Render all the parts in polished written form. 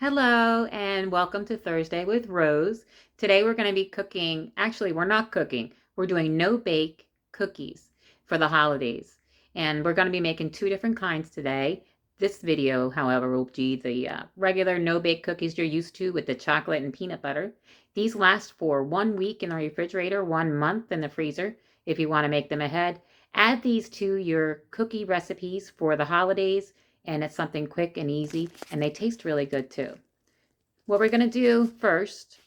Hello and welcome to Thursday with Rose. Today we're going to be cooking, actually we're not cooking, we're doing no-bake cookies for the holidays. And we're going to be making two different kinds today. This video, however, will be the regular no-bake cookies you're used to with the chocolate and peanut butter. These last for 1 week in the refrigerator, 1 month in the freezer if you want to make them ahead. Add these to your cookie recipes for the holidays, and it's something quick and easy, and they taste really good too. What we're going to do first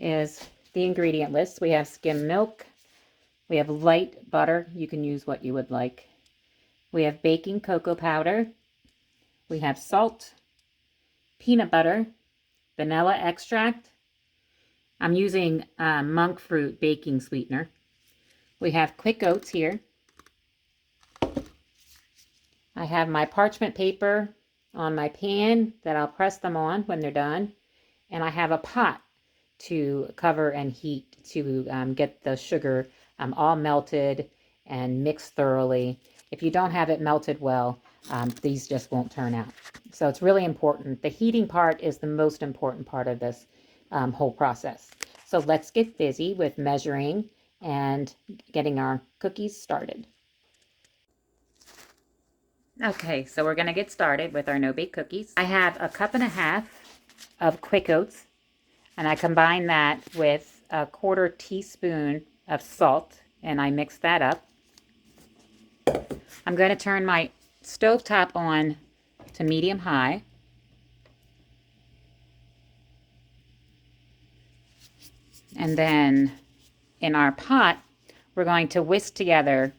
is the ingredient list. We have skim milk, we have light butter, you can use what you would like. We have baking cocoa powder, we have salt, peanut butter, vanilla extract. I'm using monk fruit baking sweetener. We have quick oats here. I have my parchment paper on my pan that I'll press them on when they're done. And I have a pot to cover and heat to get the sugar all melted and mixed thoroughly. If you don't have it melted well, these just won't turn out. So it's really important. The heating part is the most important part of this whole process. So let's get busy with measuring and getting our cookies started. Okay, so we're going to get started with our no-bake cookies. I have 1.5 cups of quick oats, and I combine that with 1/4 teaspoon of salt, and I mix that up. I'm going to turn my stovetop on to medium-high. And then in our pot, we're going to whisk together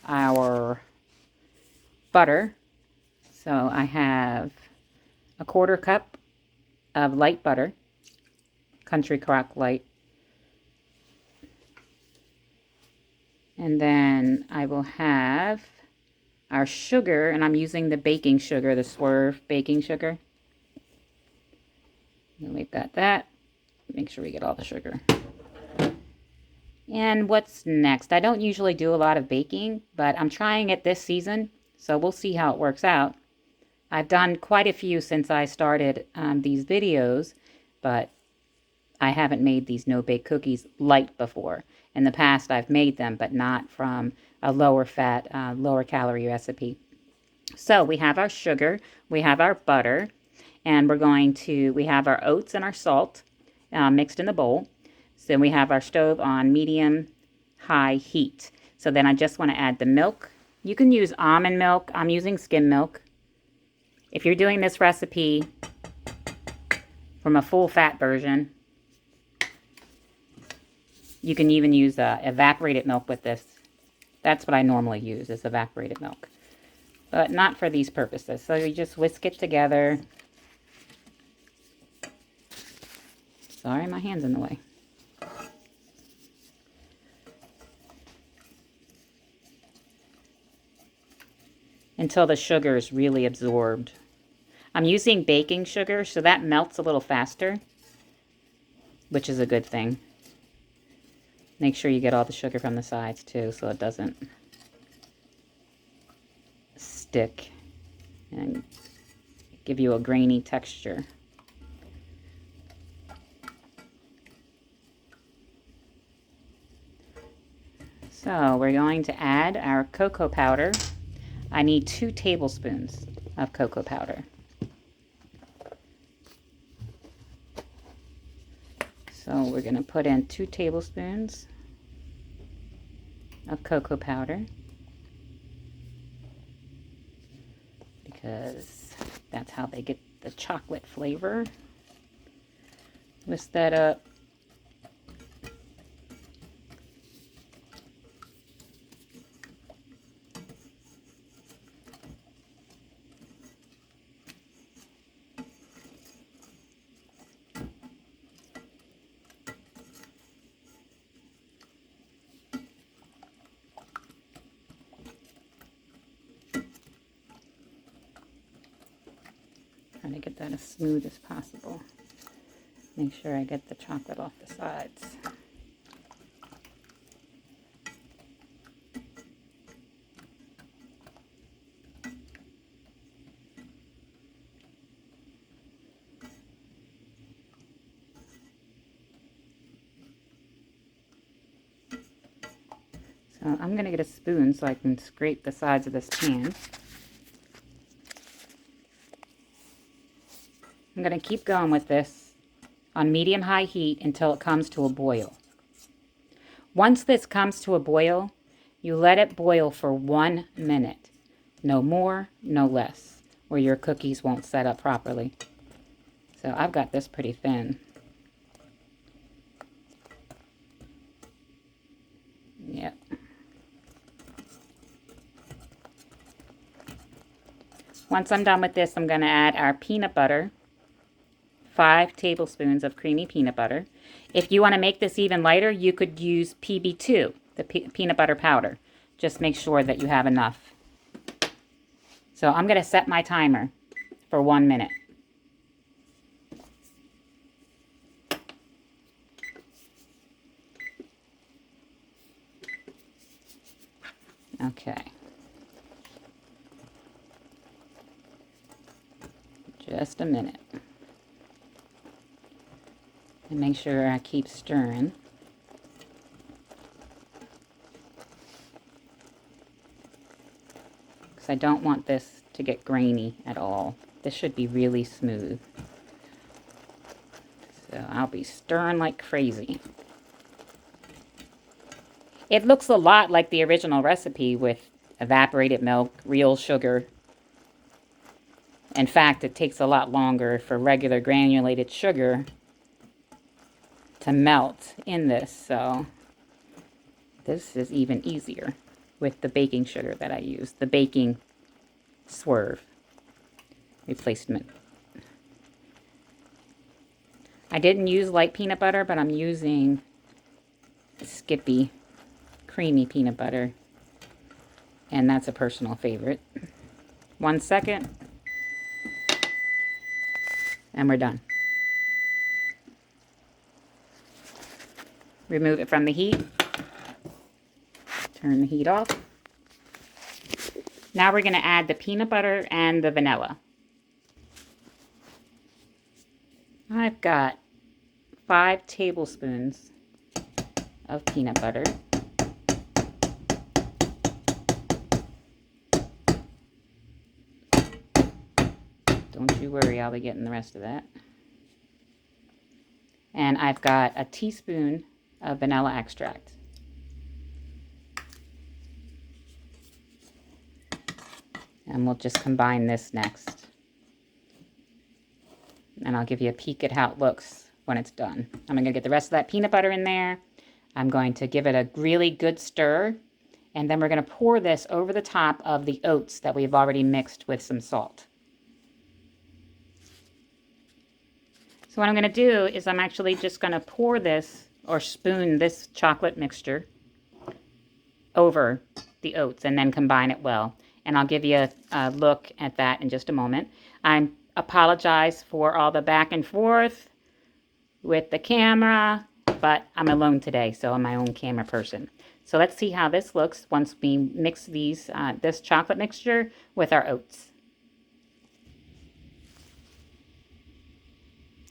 our butter. So I have 1/4 cup of light butter, Country Crock Light. And then I will have our sugar, and I'm using the baking sugar, the Swerve baking sugar. And we've got that. Make sure we get all the sugar. And what's next? I don't usually do a lot of baking, but I'm trying it this season, so we'll see how it works out. I've done quite a few since I started these videos, but I haven't made these no-bake cookies light before. In the past, I've made them, but not from a lower fat, lower calorie recipe. So we have our sugar, we have our butter, and we have our oats and our salt mixed in the bowl. So we have our stove on medium-high heat. So then I just want to add the milk. You can use almond milk. I'm using skim milk. If you're doing this recipe from a full-fat version, you can even use evaporated milk with this. That's what I normally use, is evaporated milk. But not for these purposes. So you just whisk it together. Sorry, my hand's in the way. Until the sugar is really absorbed. I'm using baking sugar, so that melts a little faster, which is a good thing. Make sure you get all the sugar from the sides too, so it doesn't stick and give you a grainy texture. So we're going to add our cocoa powder. I need 2 tablespoons of cocoa powder. So we're going to put in 2 tablespoons of cocoa powder, because that's how they get the chocolate flavor. Whisk that up. Trying to get that as smooth as possible. Make sure I get the chocolate off the sides. So I'm going to get a spoon so I can scrape the sides of this pan. I'm going to keep going with this on medium-high heat until it comes to a boil. Once this comes to a boil, you let it boil for 1 minute. No more, no less, or your cookies won't set up properly. So I've got this pretty thin. Yep. Once I'm done with this, I'm going to add our peanut butter. 5 tablespoons of creamy peanut butter. If you want to make this even lighter, you could use PB2, the peanut butter powder. Just make sure that you have enough. So I'm going to set my timer for 1 minute. Okay. Just a minute. And make sure I keep stirring. Because I don't want this to get grainy at all. This should be really smooth. So I'll be stirring like crazy. It looks a lot like the original recipe with evaporated milk, real sugar. In fact, it takes a lot longer for regular granulated sugar to melt in this, so this is even easier with the baking sugar that I use, the baking swerve replacement. I didn't use light peanut butter, but I'm using Skippy creamy peanut butter, and that's a personal favorite. 1 second, and we're done. Remove it from the heat. Turn the heat off. Now we're going to add the peanut butter and the vanilla. I've got 5 tablespoons of peanut butter. Don't you worry, I'll be getting the rest of that. And I've got a teaspoon of vanilla extract. And we'll just combine this next. And I'll give you a peek at how it looks when it's done. I'm going to get the rest of that peanut butter in there. I'm going to give it a really good stir. And then we're going to pour this over the top of the oats that we've already mixed with some salt. So what I'm going to do is I'm actually just going to pour this or spoon this chocolate mixture over the oats and then combine it well. And I'll give you a look at that in just a moment. I apologize for all the back and forth with the camera, but I'm alone today, so I'm my own camera person. So let's see how this looks once we mix these this chocolate mixture with our oats.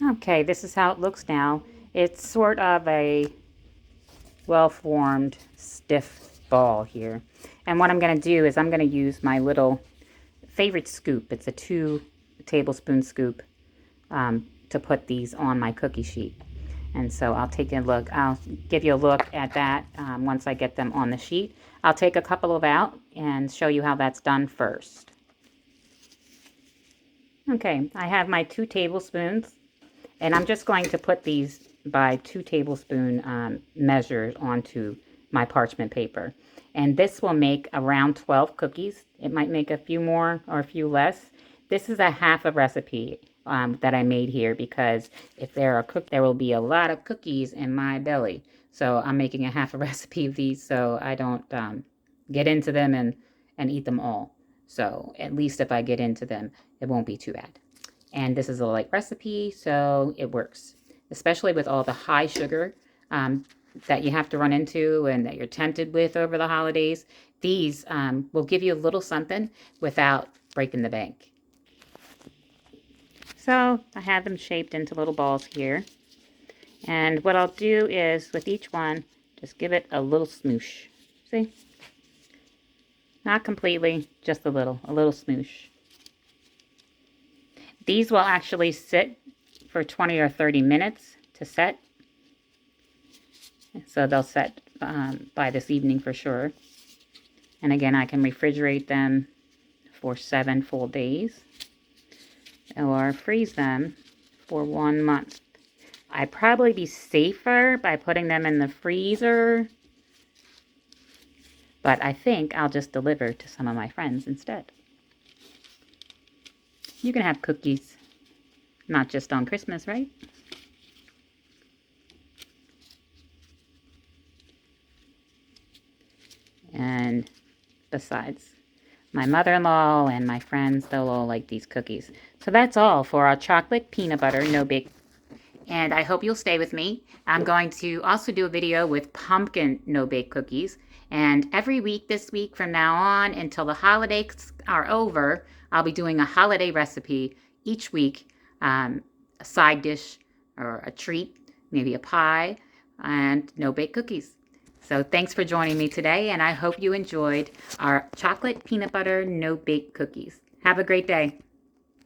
Okay, this is how it looks now. It's sort of a well-formed, stiff ball here. And what I'm going to do is I'm going to use my little favorite scoop. It's a 2 tablespoon scoop to put these on my cookie sheet. And so I'll take a look. I'll give you a look at that once I get them on the sheet. I'll take a couple of out and show you how that's done first. Okay, I have my 2 tablespoons. And I'm just going to put these by 2 tablespoon measures onto my parchment paper. And this will make around 12 cookies. It might make a few more or a few less. This is a half a recipe that I made here because if there are there will be a lot of cookies in my belly. So I'm making a half a recipe of these so I don't get into them and eat them all. So at least if I get into them, it won't be too bad. And this is a light recipe, so it works, especially with all the high sugar that you have to run into and that you're tempted with over the holidays. These will give you a little something without breaking the bank. So I have them shaped into little balls here. And what I'll do is with each one, just give it a little smoosh. See? Not completely, just a little smoosh. These will actually sit for 20 or 30 minutes to set. So they'll set by this evening for sure. And again, I can refrigerate them for 7 full days or freeze them for 1 month. I'd probably be safer by putting them in the freezer, but I think I'll just deliver to some of my friends instead. You can have cookies, not just on Christmas, right? And besides, my mother-in-law and my friends, they'll all like these cookies. So that's all for our chocolate peanut butter no-bake. And I hope you'll stay with me. I'm going to also do a video with pumpkin no-bake cookies. And every week this week from now on until the holidays are over, I'll be doing a holiday recipe each week, a side dish or a treat, maybe a pie, and no-bake cookies. So thanks for joining me today, and I hope you enjoyed our chocolate peanut butter no-bake cookies. Have a great day.